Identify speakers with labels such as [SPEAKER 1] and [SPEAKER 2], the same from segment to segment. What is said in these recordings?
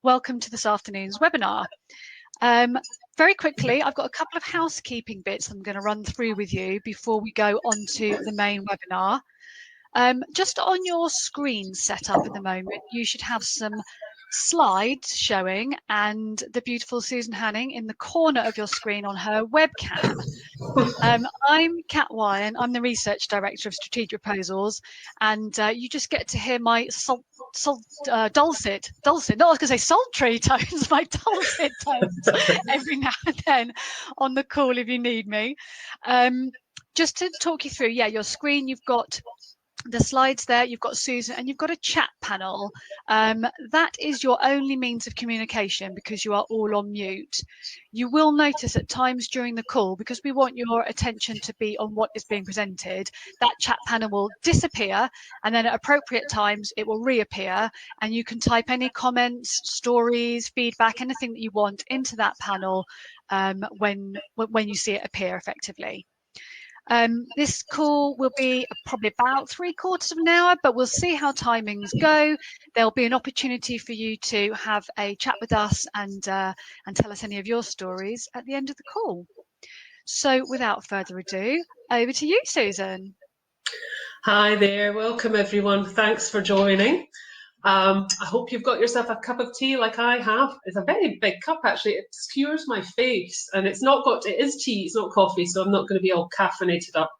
[SPEAKER 1] welcome to this afternoon's webinar. Very quickly, I've got a couple of housekeeping bits I'm going to run through with you before we go on to the main webinar. Just on your screen set up at the moment, you should have some slides showing and the beautiful Susan Hanning in the corner of your screen on her webcam. I'm Kat Wyan, I'm the Research Director of Strategic Proposals, and you just get to hear my dulcet, not I was going to say sultry tones, my dulcet tones every now and then on the call if you need me. Just to talk you through, your screen, you've got the slides there, you've got Susan, and you've got a chat panel. That is your only means of communication because you are all on mute. You will notice at times during the call, because we want your attention to be on what is being presented, that chat panel will disappear, and then at appropriate times it will reappear, and you can type any comments, stories, feedback, anything that you want into that panel when you see it appear effectively. This call will be probably about 3/4 of an hour, but we'll see how timings go. There'll be an opportunity for you to have a chat with us and tell us any of your stories at the end of the call. So without further ado, over to you, Susan.
[SPEAKER 2] Hi there, welcome everyone. Thanks for joining. I hope you've got yourself a cup of tea like I have. It's a very big cup actually. It obscures my face, and it is tea, it's not coffee, so I'm not going to be all caffeinated up.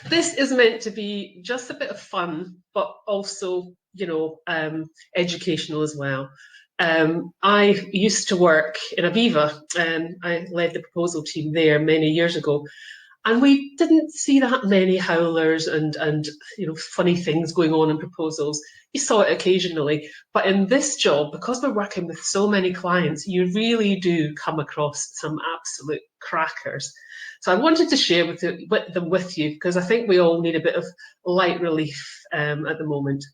[SPEAKER 2] This is meant to be just a bit of fun, but also, educational as well. I used to work in Aviva, and I led the proposal team there many years ago. And we didn't see that many howlers and funny things going on in proposals. You saw it occasionally, but in this job, because we're working with so many clients, you really do come across some absolute crackers. So I wanted to share them with you because I think we all need a bit of light relief at the moment.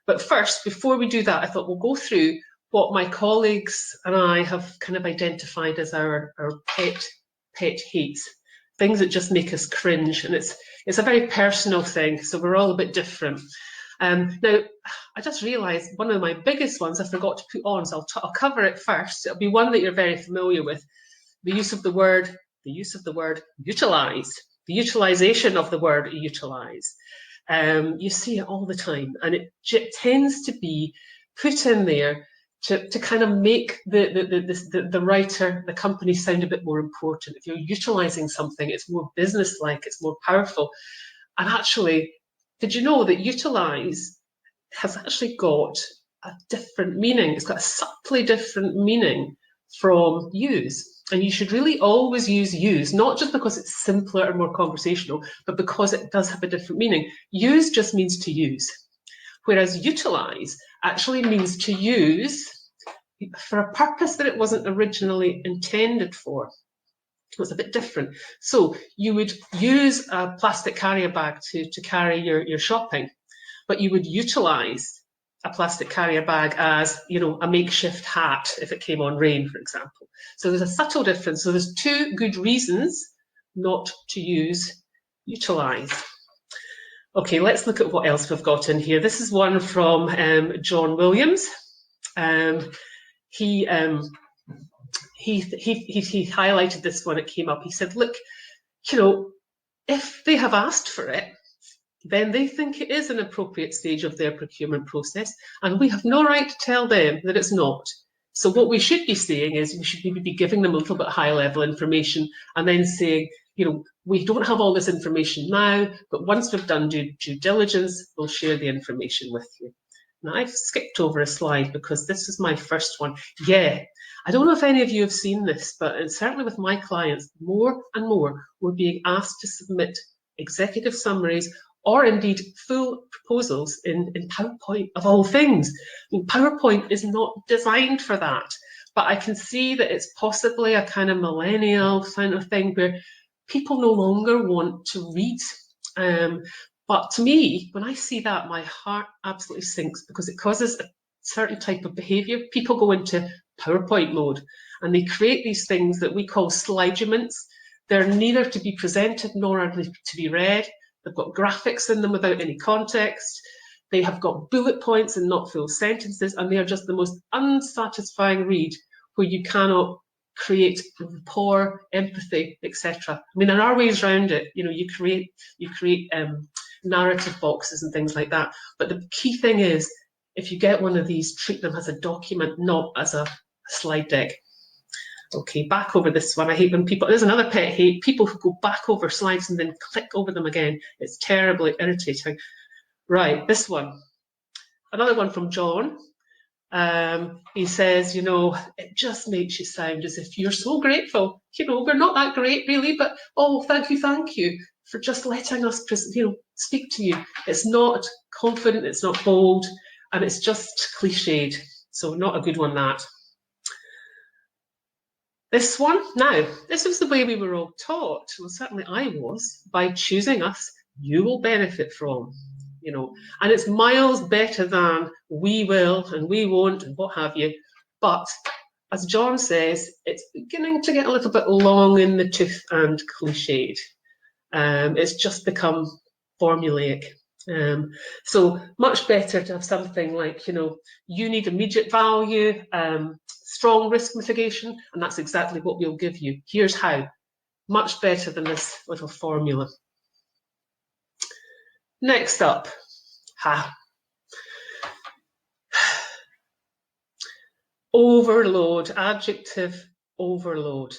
[SPEAKER 2] But first, before we do that, I thought we'll go through what my colleagues and I have kind of identified as our pet hates. Things that just make us cringe, and it's a very personal thing, so we're all a bit different. Now, I just realised one of my biggest ones I forgot to put on, so I'll cover it first. It'll be one that you're very familiar with: the use of the word utilise, the utilisation of the word utilise. You see it all the time, and it tends to be put in there to kind of make the writer, the company sound a bit more important. If you're utilising something, it's more business-like, it's more powerful. And actually, did you know that utilise has actually got a different meaning? It's got a subtly different meaning from use. And you should really always use, not just because it's simpler and more conversational, but because it does have a different meaning. Use just means to use, whereas utilise actually means to use for a purpose that it wasn't originally intended for. It was a bit different. So you would use a plastic carrier bag to carry your shopping, but you would utilise a plastic carrier bag as, a makeshift hat if it came on rain, for example. So there's a subtle difference. So there's two good reasons not to use utilise. Okay, let's look at what else we've got in here. This is one from John Williams. He highlighted this when it came up. He said, look, if they have asked for it, then they think it is an appropriate stage of their procurement process, and we have no right to tell them that it's not. So what we should be saying is we should maybe be giving them a little bit high level information and then saying, we don't have all this information now, but once we've done due diligence, we'll share the information with you. Now, I've skipped over a slide because this is my first one. Yeah, I don't know if any of you have seen this, but certainly with my clients, more and more, we're being asked to submit executive summaries or indeed full proposals in PowerPoint, of all things. I mean, PowerPoint is not designed for that, but I can see that it's possibly a kind of millennial kind of thing where people no longer want to read. But to me, when I see that, my heart absolutely sinks because it causes a certain type of behaviour. People go into PowerPoint mode and they create these things that we call sliduments. They're neither to be presented nor are they to be read. They've got graphics in them without any context. They have got bullet points and not full sentences, and they are just the most unsatisfying read where you cannot create rapport, empathy, etc. I mean, there are ways around it. You know, you create narrative boxes and things like that. But the key thing is, if you get one of these, treat them as a document, not as a slide deck. Okay, back over this one. I hate when people, there's another pet hate, people who go back over slides and then click over them again. It's terribly irritating. Right, this one. Another one from John. He says, you know, it just makes you sound as if you're so grateful. You know, we're not that great really, but oh, thank you for just letting us, you know, speak to you. It's not confident, it's not bold, and it's just cliched. So not a good one, that. This one, now, this was the way we were all taught. Well, certainly I was. By choosing us, you will benefit from. You know, and it's miles better than we will and we won't and what have you. But as John says, it's beginning to get a little bit long in the tooth and cliched. It's just become formulaic. So much better to have something like, you know, you need immediate value, strong risk mitigation, and that's exactly what we'll give you. Here's how. Much better than this little formula. Next up, overload, adjective overload,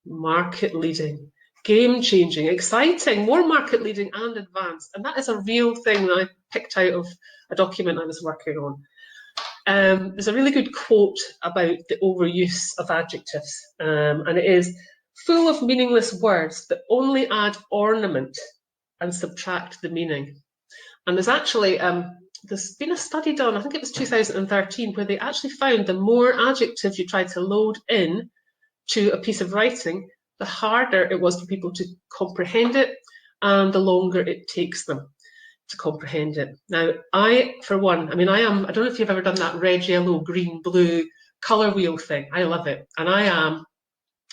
[SPEAKER 2] market leading, game changing, exciting, more market leading and advanced. And that is a real thing that I picked out of a document I was working on. There's a really good quote about the overuse of adjectives, and it is full of meaningless words that only add ornament and subtract the meaning. And there's actually, there's been a study done, I think it was 2013, where they actually found the more adjectives you tried to load in to a piece of writing, the harder it was for people to comprehend it and the longer it takes them to comprehend it. Now, I, for one, I mean, I don't know if you've ever done that red, yellow, green, blue colour wheel thing. I love it. And I am,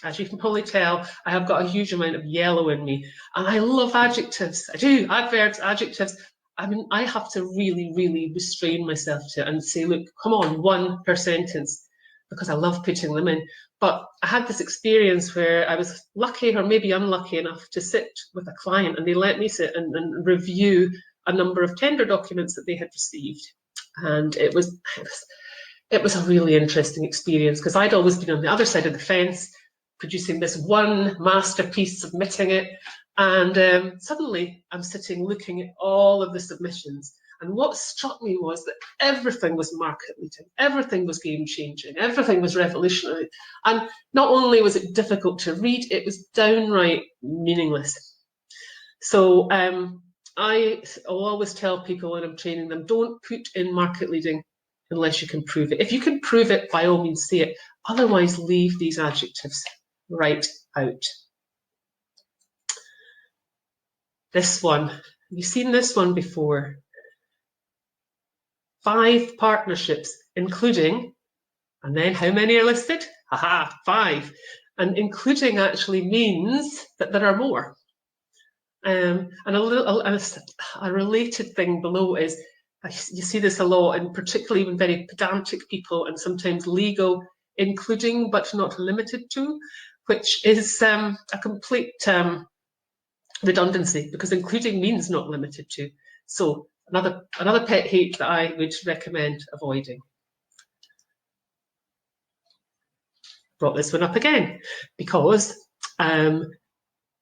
[SPEAKER 2] as you can probably tell, I have got a huge amount of yellow in me. And I love adjectives. I do, adverbs, adjectives. I mean, I have to really, really restrain myself to it and say, look, come on, one per sentence, because I love putting them in. But I had this experience where I was lucky or maybe unlucky enough to sit with a client, and they let me sit and review a number of tender documents that they had received. And it was a really interesting experience, because I'd always been on the other side of the fence, producing this one masterpiece, submitting it, and suddenly I'm sitting looking at all of the submissions, and what struck me was that everything was market leading, everything was game changing, everything was revolutionary, and not only was it difficult to read, it was downright meaningless. So I will always tell people when I'm training them, don't put in market leading unless you can prove it. If you can prove it, by all means say it, otherwise leave these adjectives right out. This one, have you seen this one before? 5 partnerships, including, and then how many are listed? Haha, 5. And including actually means that there are more. And a related thing below is, you see this a lot, and particularly even very pedantic people and sometimes legal, including but not limited to, which is a complete redundancy, because including means not limited to. So another pet hate that I would recommend avoiding. Brought this one up again because the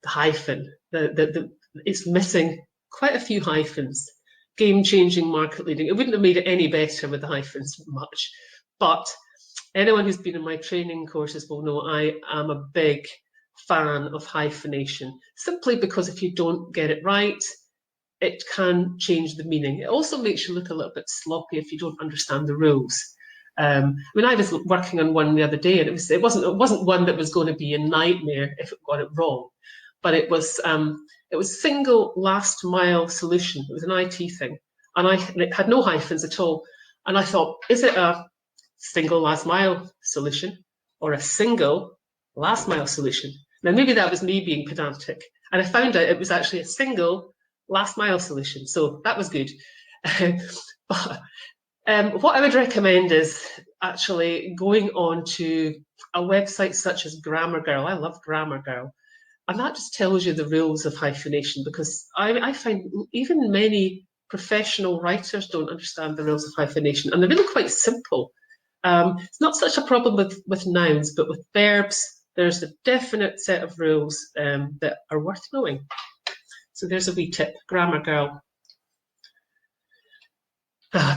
[SPEAKER 2] hyphen, it's missing quite a few hyphens. Game-changing, market-leading. It wouldn't have made it any better with the hyphens much, but anyone who's been in my training courses will know I am a big fan of hyphenation, simply because if you don't get it right, it can change the meaning. It also makes you look a little bit sloppy if you don't understand the rules. I mean, I was working on one the other day, and it wasn't one that was going to be a nightmare if it got it wrong, but it was single last mile solution. It was an IT thing, and it had no hyphens at all. And I thought, is it a single last mile solution or a single last mile solution? Now, maybe that was me being pedantic, and I found out it was actually a single last mile solution. So that was good. But what I would recommend is actually going on to a website such as Grammar Girl. I love Grammar Girl. And that just tells you the rules of hyphenation, because I find even many professional writers don't understand the rules of hyphenation, and they're really quite simple. It's not such a problem with nouns, but with verbs, there's a definite set of rules that are worth knowing. So there's a wee tip, Grammar Girl.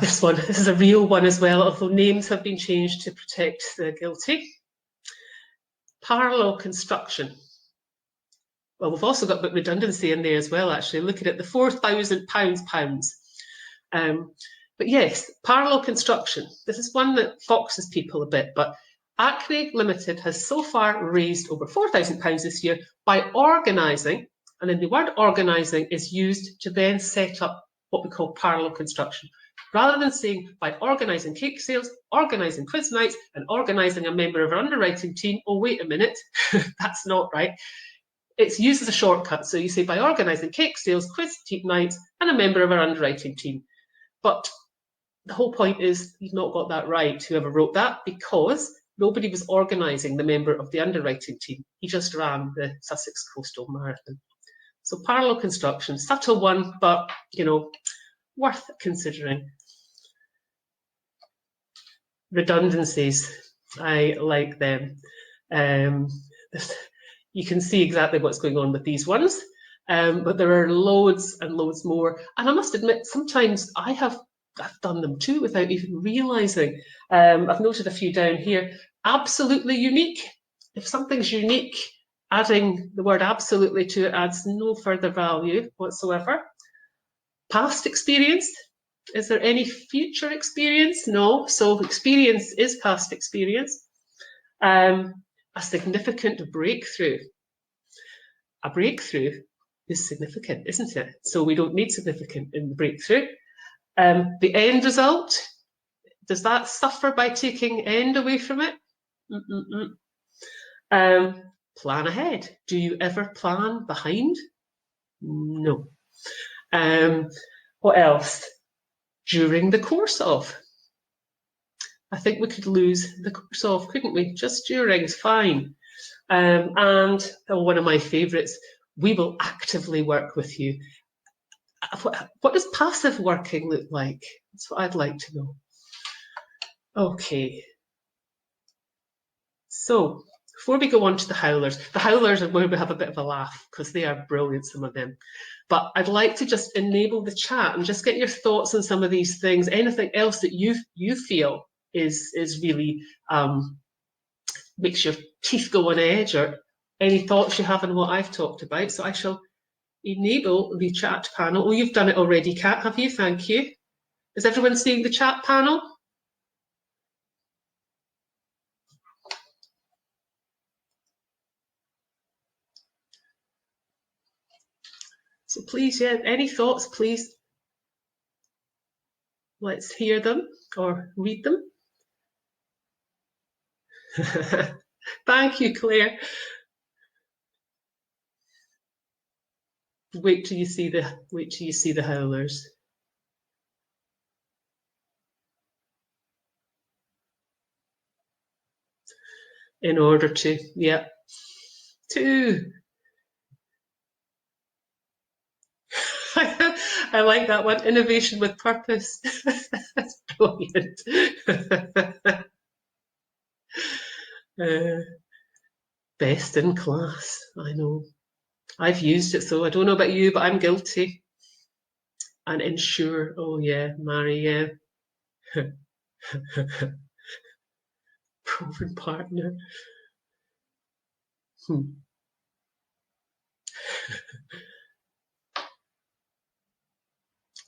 [SPEAKER 2] This is a real one as well, although names have been changed to protect the guilty. Parallel construction. Well, we've also got a bit of redundancy in there as well, actually, looking at the £4,000 pounds. But yes, parallel construction. This is one that foxes people a bit, but Acne Limited has so far raised over £4,000 this year by organising, and then the word organising is used to then set up what we call parallel construction. Rather than saying by organising cake sales, organising quiz nights, and organising a member of our underwriting team, oh, wait a minute, that's not right. It's used as a shortcut. So you say by organising cake sales, quiz nights, and a member of our underwriting team. But the whole point is you've not got that right, whoever wrote that, because nobody was organising the member of the underwriting team. He just ran the Sussex Coastal Marathon. So parallel construction, subtle one, but, you know, worth considering. Redundancies, I like them. You can see exactly what's going on with these ones, but there are loads and loads more. And I must admit, sometimes I've done them too without even realising. I've noted a few down here. Absolutely unique. If something's unique, adding the word absolutely to it adds no further value whatsoever. Past experience. Is there any future experience? No. So experience is past experience. A significant breakthrough. A breakthrough is significant, isn't it? So we don't need significant in the breakthrough. The end result, does that suffer by taking end away from it? Plan ahead. Do you ever plan behind? No. What else? During the course of. I think we could lose the course of, couldn't we? Just during is fine. And one of my favourites, we will actively work with you. What does passive working look like? That's what I'd like to know. Okay. So before we go on to the howlers are where we have a bit of a laugh because they are brilliant, some of them. But I'd like to just enable the chat and just get your thoughts on some of these things. Anything else that you feel is really makes your teeth go on edge, or any thoughts you have on what I've talked about. So I shall enable the chat panel. Oh, you've done it already, Kat, have you? Thank you. Is everyone seeing the chat panel? So please, yeah, any thoughts, please. Let's hear them or read them. Thank you, Claire. Wait till you see the howlers. In order to, yeah. 2. I like that one. Innovation with purpose. That's brilliant. Best in class. I know. I've used it, so I don't know about you, but I'm guilty. And ensure. Oh yeah, marry, yeah. Proven partner.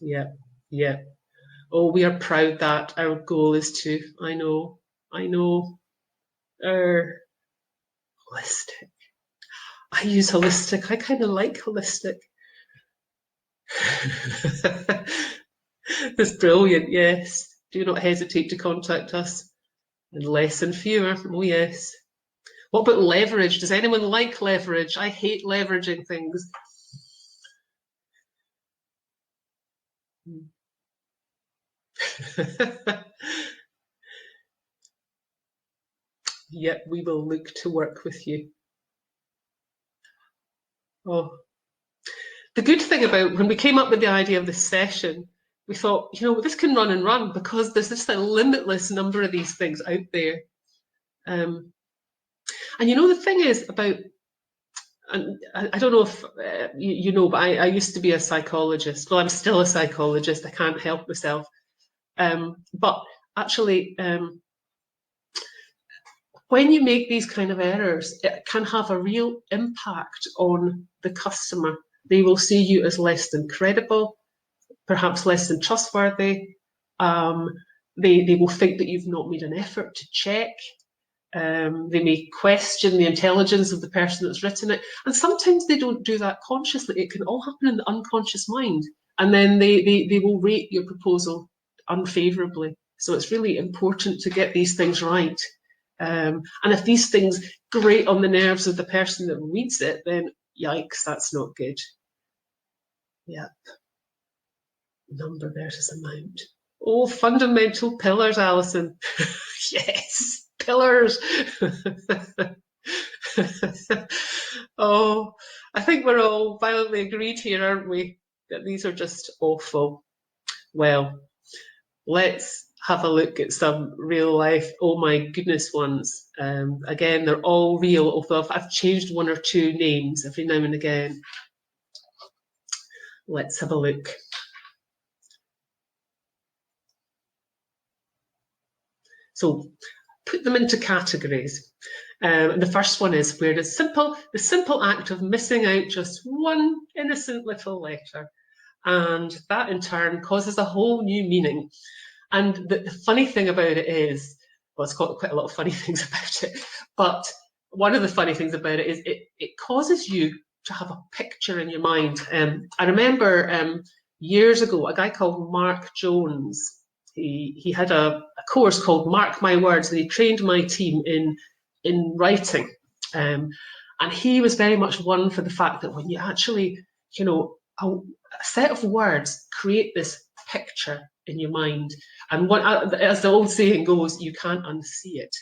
[SPEAKER 2] Yeah, yeah. Oh, we are proud that our goal is to, I know, holistic. I use holistic. I kind of like holistic. It's brilliant, yes. Do not hesitate to contact us. And less and fewer, oh yes. What about leverage? Does anyone like leverage? I hate leveraging things. Yep, we will look to work with you. Oh, the good thing about when we came up with the idea of this session, we thought, this can run and run because there's just a limitless number of these things out there. And the thing is about, and I don't know if you know, but I used to be a psychologist. Well, I'm still a psychologist. I can't help myself. But actually, when you make these kind of errors, it can have a real impact on the customer. They will see you as less than credible, perhaps less than trustworthy. They will think that you've not made an effort to check. They may question the intelligence of the person that's written it. And sometimes they don't do that consciously. It can all happen in the unconscious mind. And then they will rate your proposal unfavourably. So it's really important to get these things right. And if these things grate on the nerves of the person that reads it, then yikes, that's not good. Yep. Number versus amount. Oh, fundamental pillars, Alison. Yes, pillars. Oh, I think we're all violently agreed here, aren't we? That these are just awful. Well, let's have a look at some real life, oh my goodness ones. Again, they're all real, although I've changed one or two names every now and again. Let's have a look. So put them into categories. And the first one is where the simple act of missing out just one innocent little letter. And that in turn causes a whole new meaning. And the funny thing about it is, well, it's got quite a lot of funny things about it, but one of the funny things about it is it causes you to have a picture in your mind. I remember years ago, a guy called Mark Jones, he had a course called Mark My Words, and he trained my team in writing. And he was very much one for the fact that when you actually, a set of words create this picture in your mind. And as the old saying goes, you can't unsee it.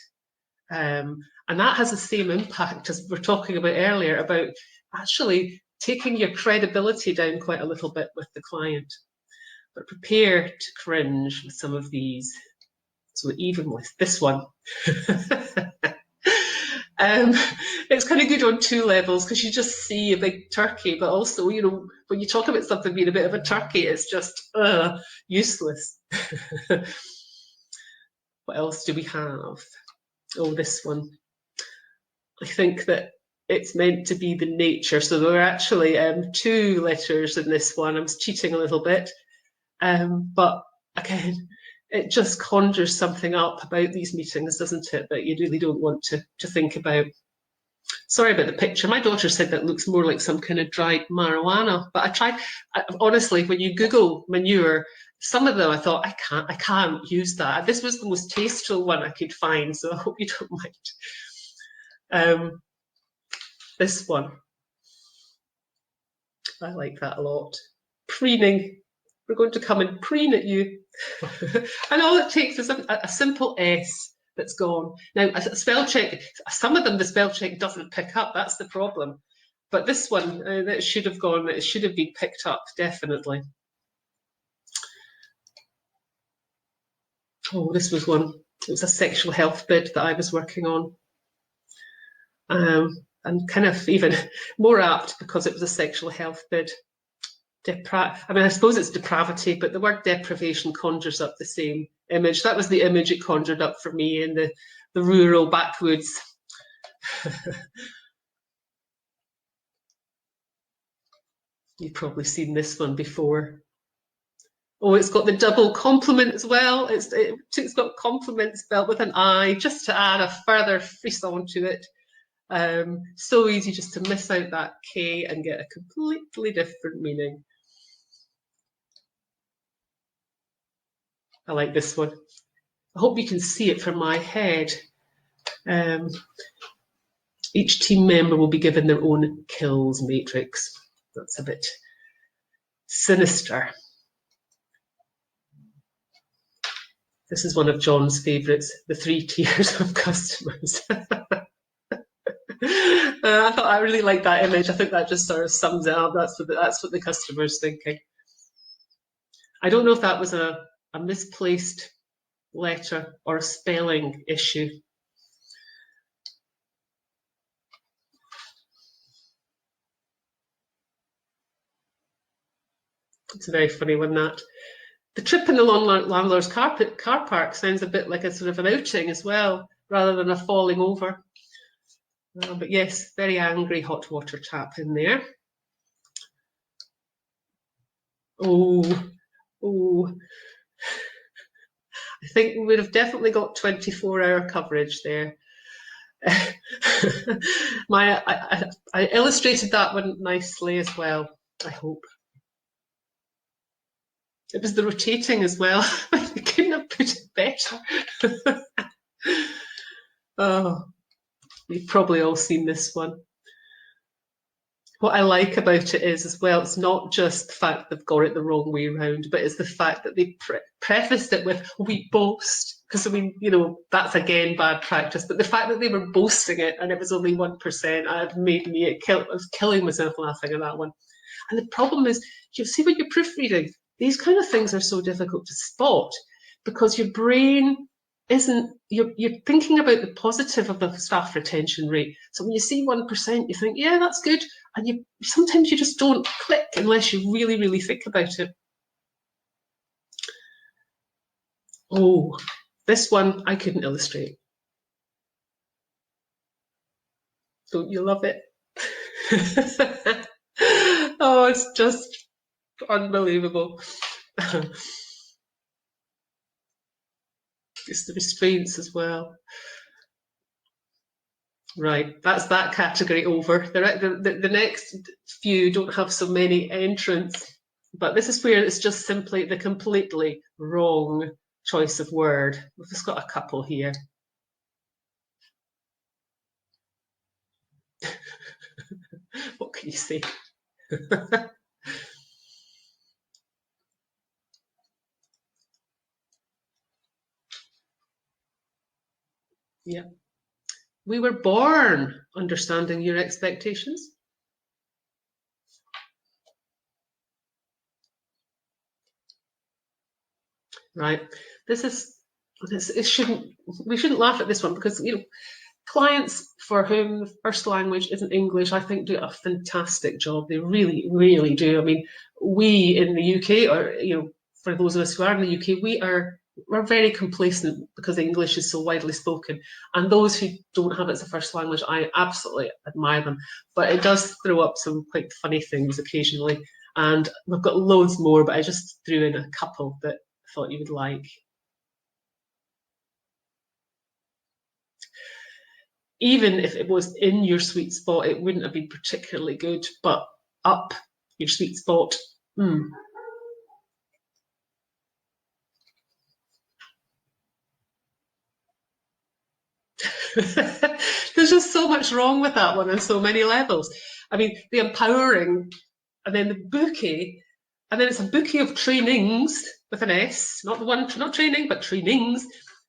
[SPEAKER 2] And that has the same impact as we were talking about earlier about actually taking your credibility down quite a little bit with the client. But prepare to cringe with some of these. So even with this one. It's kind of good on two levels because you just see a big turkey, but also, when you talk about something being a bit of a turkey, it's just useless. What else do we have? Oh, this one. I think that it's meant to be the nature. So there are actually two letters in this one. I was cheating a little bit. But again, it just conjures something up about these meetings, doesn't it, that you really don't want to think about. Sorry about the picture. My daughter said that looks more like some kind of dried marijuana. But honestly, when you Google manure, some of them I thought, I can't use that. This was the most tasteful one I could find, so I hope you don't mind. This one, I like that a lot. Preening. We're going to come and preen at you. And all it takes is a simple S that's gone. Now, a spell check, some of them the spell check doesn't pick up, that's the problem. But this one, that should have gone, it should have been picked up, definitely. Oh, this was one. It was a sexual health bid that I was working on. And kind of even more apt because it was a sexual health bid. I suppose it's depravity, but the word deprivation conjures up the same image. That was the image it conjured up for me in the rural backwoods. You've probably seen this one before. Oh, it's got the double complement as well. It's got complement spelled with an I, just to add a further frisson to it. So easy just to miss out that K and get a completely different meaning. I like this one. I hope you can see it from my head. Each team member will be given their own kills matrix. That's a bit sinister. This is one of John's favourites, the 3 tiers of customers. I thought I really liked that image. I think that just sort of sums it up. That's what the customer's thinking. I don't know if that was a misplaced letter or a spelling issue. It's a very funny one, that. The trip in the landlord's car park sounds a bit like a sort of an outing as well, rather than a falling over. But yes, very angry hot water tap in there. Oh, I think we would have definitely got 24-hour coverage there. I illustrated that one nicely as well, I hope. It was the rotating as well. I couldn't have put it better. Oh, you've probably all seen this one. What I like about it is, as well, it's not just the fact they've got it the wrong way around, but it's the fact that they prefaced it with, we boast, because I mean, you know, that's again bad practice, but the fact that they were boasting it and it was only 1%, it made me, I was killing myself laughing at that one. And the problem is, you see when you're proofreading, these kind of things are so difficult to spot because your brain isn't, you're thinking about the positive of the staff retention rate. So when you see 1%, you think, yeah, that's good. And sometimes you just don't click unless you really, really think about it. Oh, this one I couldn't illustrate. Don't you love it? Oh, it's just unbelievable. It's the restraints as well. Right, that's that category over. The next few don't have so many entrants, but this is where it's just simply the completely wrong choice of word. We've just got a couple here. What can you say? Yeah. We were born understanding your expectations. Right. We shouldn't laugh at this one because, you know, clients for whom the first language isn't English, I think, do a fantastic job. They really, really do. I mean, we in the UK, or, you know, for those of us who are in the UK, we're very complacent because English is so widely spoken. And those who don't have it as a first language, I absolutely admire them. But it does throw up some quite funny things occasionally. And we've got loads more, but I just threw in a couple that I thought you would like. Even if it was in your sweet spot, it wouldn't have been particularly good, but up your sweet spot. There's just so much wrong with that one on so many levels. I mean, the empowering, and then the bouquet, and then it's a bouquet of trainings with an S, not training, but trainings,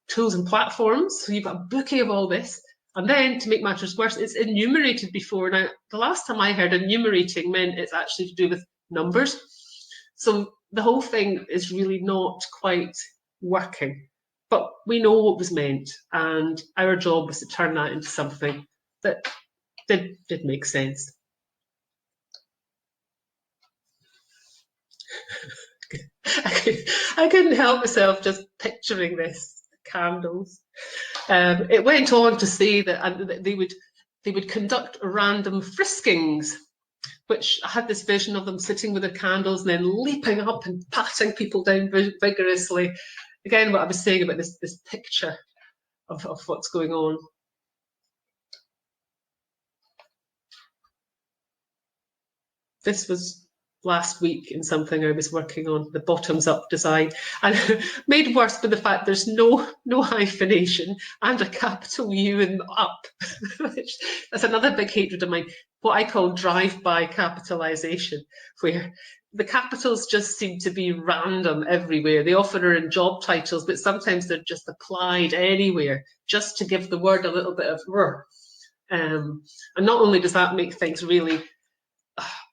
[SPEAKER 2] tools and platforms. So you've got a bouquet of all this. And then, to make matters worse, it's enumerated before. Now, the last time I heard enumerating meant it's actually to do with numbers. So the whole thing is really not quite working. But we know what was meant, and our job was to turn that into something that did make sense. I couldn't help myself just picturing this, candles. It went on to say that they would conduct random friskings, which I had this vision of them sitting with their candles and then leaping up and patting people down vigorously. Again, what I was saying about this picture of what's going on. This was last week in something I was working on, the bottoms up design, and made worse by the fact there's no hyphenation and a capital U in up. That's another big hatred of mine, what I call drive-by capitalization, where the capitals just seem to be random everywhere. They often are in job titles, but sometimes they're just applied anywhere just to give the word a little bit of and not only does that make things really,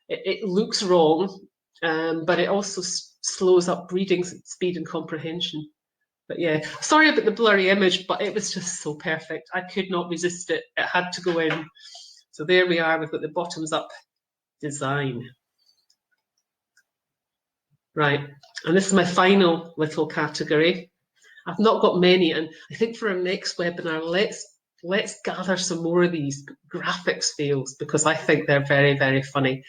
[SPEAKER 2] it looks wrong, but it also slows up reading speed and comprehension. But yeah, sorry about the blurry image, but it was just so perfect. I could not resist it. It had to go in. So there we are. We've got the bottoms up design. Right, and this is my final little category. I've not got many, and I think for our next webinar, let's gather some more of these graphics fails, because I think they're very, very funny.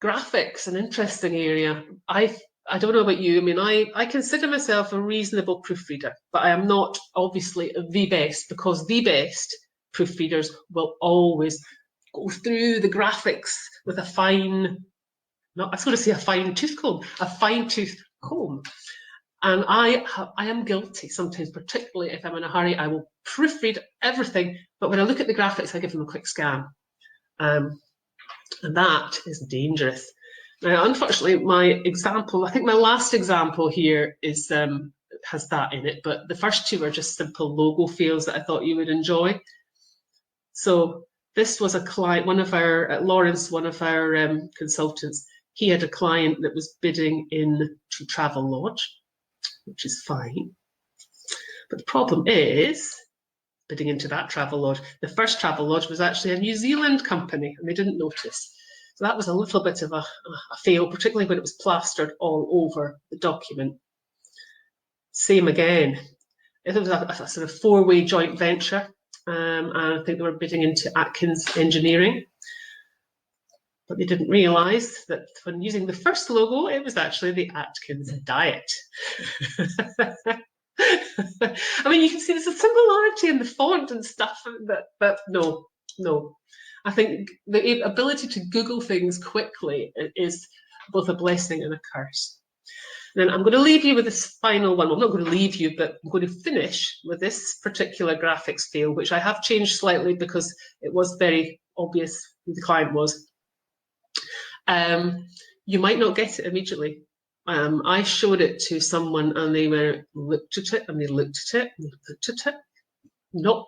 [SPEAKER 2] Graphics, an interesting area. I don't know about you. I mean, I consider myself a reasonable proofreader, but I am not obviously the best, because the best proofreaders will always go through the graphics with a fine, I was going to say a fine tooth comb, a fine tooth comb. And I am guilty sometimes, particularly if I'm in a hurry. I will proofread everything, but when I look at the graphics, I give them a quick scan. And that is dangerous. Now, unfortunately, my example, I think my last example here is has that in it, but the first two are just simple logo fails that I thought you would enjoy. So this was a client, Lawrence, one of our consultants, he had a client that was bidding in to Travelodge, which is fine. But the problem is, bidding into that Travelodge, the first Travelodge was actually a New Zealand company, and they didn't notice. So that was a little bit of a fail, particularly when it was plastered all over the document. Same again. It was a sort of four-way joint venture, and I think they were bidding into Atkins Engineering. But they didn't realise that when using the first logo, it was actually the Atkins diet. I mean, you can see there's a similarity in the font and stuff, but no. I think the ability to Google things quickly is both a blessing and a curse. Then I'm going to leave you with this final one. Well, I'm not going to leave you, but I'm going to finish with this particular graphics fail, which I have changed slightly because it was very obvious who the client was. You might not get it immediately. I showed it to someone and they looked at it and they looked at it and they looked at it. Nope.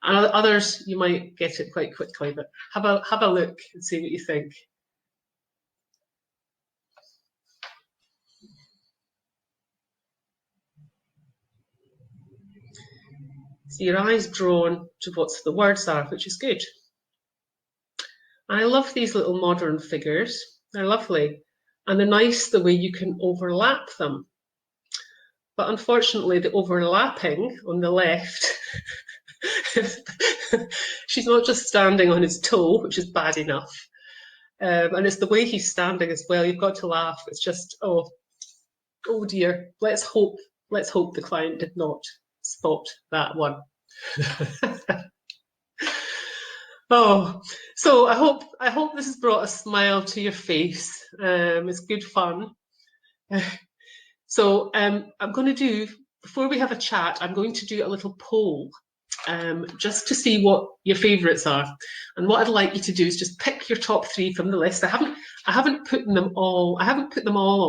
[SPEAKER 2] And others, you might get it quite quickly, but have a look and see what you think. So your eyes drawn to what the words are, which is good. I love these little modern figures. They're lovely. And they're nice the way you can overlap them. But unfortunately, the overlapping on the left, she's not just standing on his toe, which is bad enough. And it's the way he's standing as well. You've got to laugh. It's just, oh dear. Let's hope the client did not spot that one. Oh, so I hope this has brought a smile to your face. It's good fun. So I'm going to do, before we have a chat, I'm going to do a little poll just to see what your favourites are. And what I'd like you to do is just pick your top 3 from the list. I haven't put them all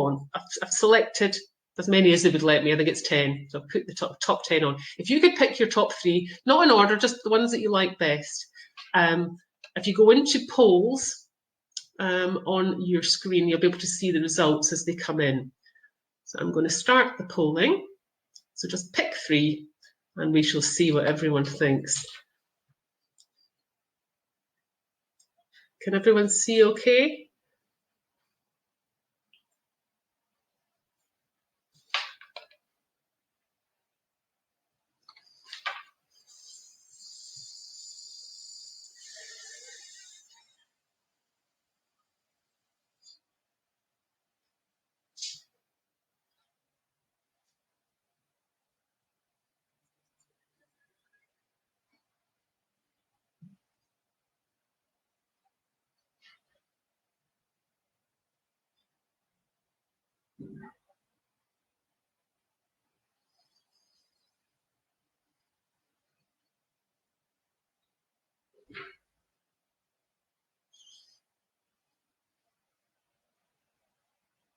[SPEAKER 2] on. I've selected as many as they would let me. I think it's 10. So I've put the top 10 on. If you could pick your top 3, not in order, just the ones that you like best. If you go into polls on your screen, you'll be able to see the results as they come in. So I'm going to start the polling. So just pick 3 and we shall see what everyone thinks. Can everyone see okay?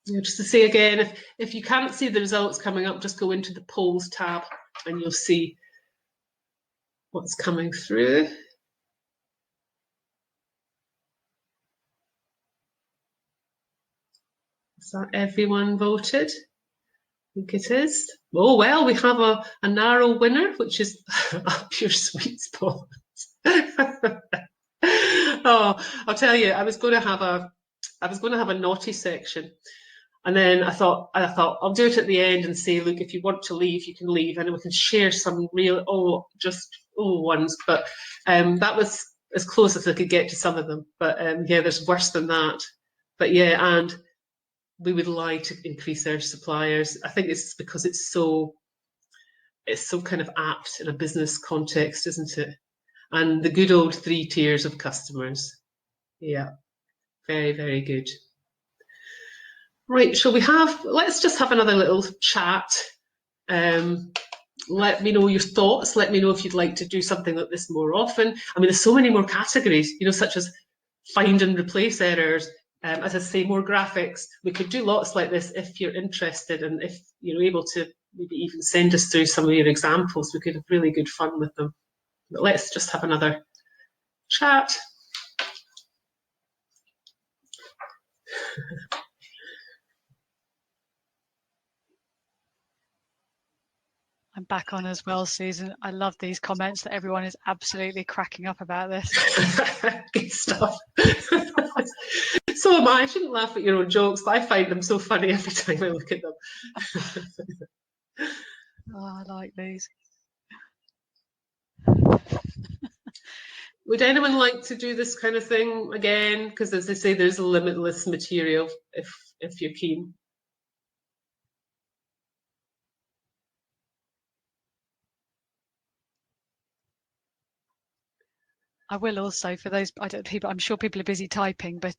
[SPEAKER 2] Just to say again, if you can't see the results coming up, just go into the polls tab and you'll see what's coming through. Is that everyone voted? I think it is. Oh, well, we have a narrow winner, which is up your sweet spot. Oh, I'll tell you, I was going to have a naughty section, and then I thought I'll do it at the end and say, look, if you want to leave, you can leave, and we can share some real ones. But that was as close as I could get to some of them. But yeah, there's worse than that. But yeah, and we would like to increase our suppliers. I think it's because it's so kind of apt in a business context, isn't it? And the good old 3 tiers of customers. Yeah, very, very good. Right, let's just have another little chat. Let me know your thoughts. Let me know if you'd like to do something like this more often. I mean, there's so many more categories, such as find and replace errors. As I say, more graphics. We could do lots like this if you're interested, and if you're able to maybe even send us through some of your examples. We could have really good fun with them. But let's just have another chat.
[SPEAKER 1] I'm back on as well, Susan. I love these comments that everyone is absolutely cracking up about this.
[SPEAKER 2] Good stuff. So am I. I shouldn't laugh at your own jokes, but I find them so funny every time I look at them.
[SPEAKER 1] Oh, I like these.
[SPEAKER 2] Would anyone like to do this kind of thing again? Because as I say, there's limitless material if you're keen.
[SPEAKER 1] I will also, for those people, I'm sure people are busy typing, but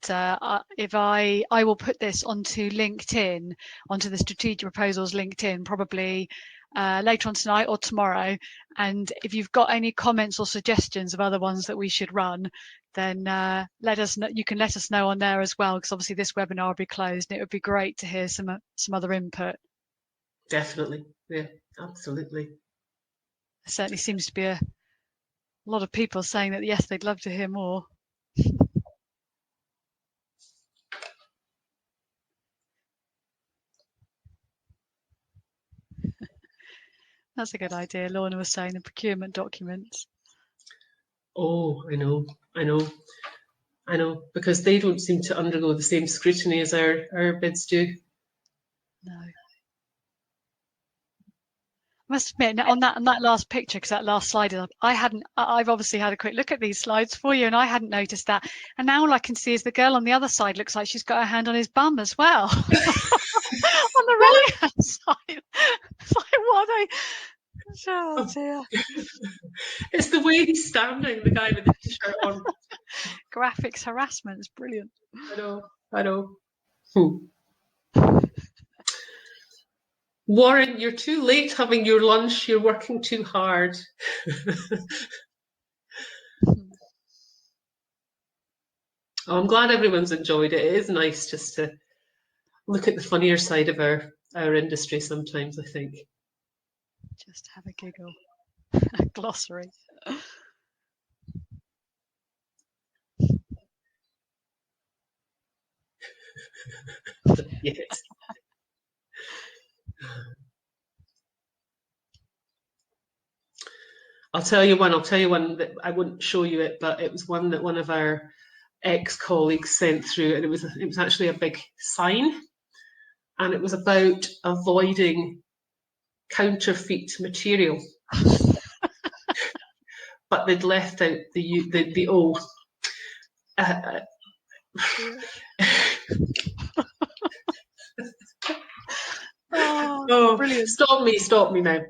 [SPEAKER 1] if I will put this onto LinkedIn, onto the strategic proposals LinkedIn, probably later on tonight or tomorrow. And if you've got any comments or suggestions of other ones that we should run, then let us know. You can let us know on there as well, because obviously this webinar will be closed, and it would be great to hear some other input.
[SPEAKER 2] Definitely, yeah, absolutely.
[SPEAKER 1] There certainly seems to be a lot of people saying that yes, they'd love to hear more. That's a good idea. Lorna was saying the procurement documents.
[SPEAKER 2] Oh, I know, because they don't seem to undergo the same scrutiny as our bids do.
[SPEAKER 1] No. I must admit, on that last picture, because that last slide is up, I've obviously had a quick look at these slides for you, and I hadn't noticed that. And now all I can see is the girl on the other side looks like she's got her hand on his bum as well. On the right hand side. It's like, what are they? Oh dear.
[SPEAKER 2] It's the way he's standing, the guy with the t-shirt on.
[SPEAKER 1] Graphics harassment is brilliant.
[SPEAKER 2] I know. Warren, you're too late having your lunch. You're working too hard. Oh, I'm glad everyone's enjoyed it. It is nice just to look at the funnier side of our industry sometimes, I think.
[SPEAKER 1] Just have a giggle. Glossary.
[SPEAKER 2] Yes. I'll tell you one that I wouldn't show you it, but it was one that one of our ex-colleagues sent through, and it was actually a big sign, and it was about avoiding counterfeit material. But they'd left out the O.
[SPEAKER 1] Oh, brilliant.
[SPEAKER 2] Stop me now.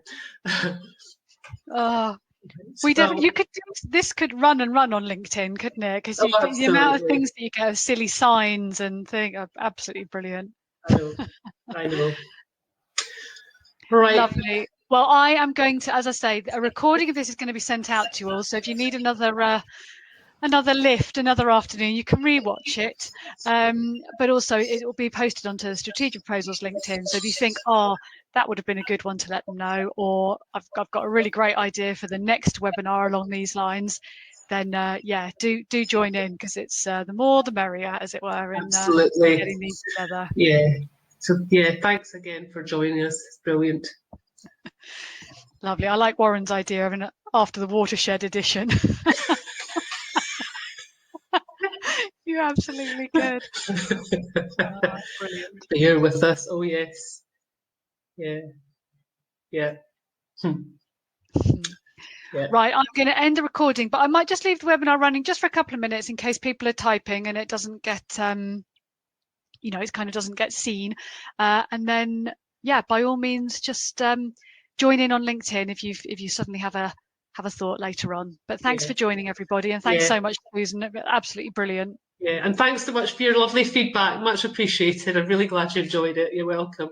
[SPEAKER 1] We don't. You could. This could run and run on LinkedIn, couldn't it? Because the amount of things that you get, silly signs and things, are absolutely brilliant.
[SPEAKER 2] I know. Right.
[SPEAKER 1] Lovely. Well, I am going to, as I say, a recording of this is going to be sent out to you all. So if you need another another lift, another afternoon. You can rewatch it, but also it will be posted onto the Strategic Proposals LinkedIn. So if you think, oh, that would have been a good one to let them know, or I've got a really great idea for the next webinar along these lines, then yeah, do join in, because it's the more the merrier, as it were, in
[SPEAKER 2] Absolutely.
[SPEAKER 1] getting these together.
[SPEAKER 2] Yeah. So yeah, thanks again for joining us. It's brilliant.
[SPEAKER 1] Lovely. I like Warren's idea of an after the watershed edition. You absolutely could. Brilliant.
[SPEAKER 2] Here with us. Oh yes. Yeah. Yeah. Yeah.
[SPEAKER 1] Right, I'm going to end the recording, but I might just leave the webinar running just for a couple of minutes in case people are typing and it doesn't get, you know, it kind of doesn't get seen. And then, yeah, by all means, just join in on LinkedIn if you suddenly have a thought later on. But thanks for joining, everybody, and thanks so much, Susan. Absolutely brilliant.
[SPEAKER 2] Yeah, and thanks so much for your lovely feedback. Much appreciated. I'm really glad you enjoyed it. You're welcome.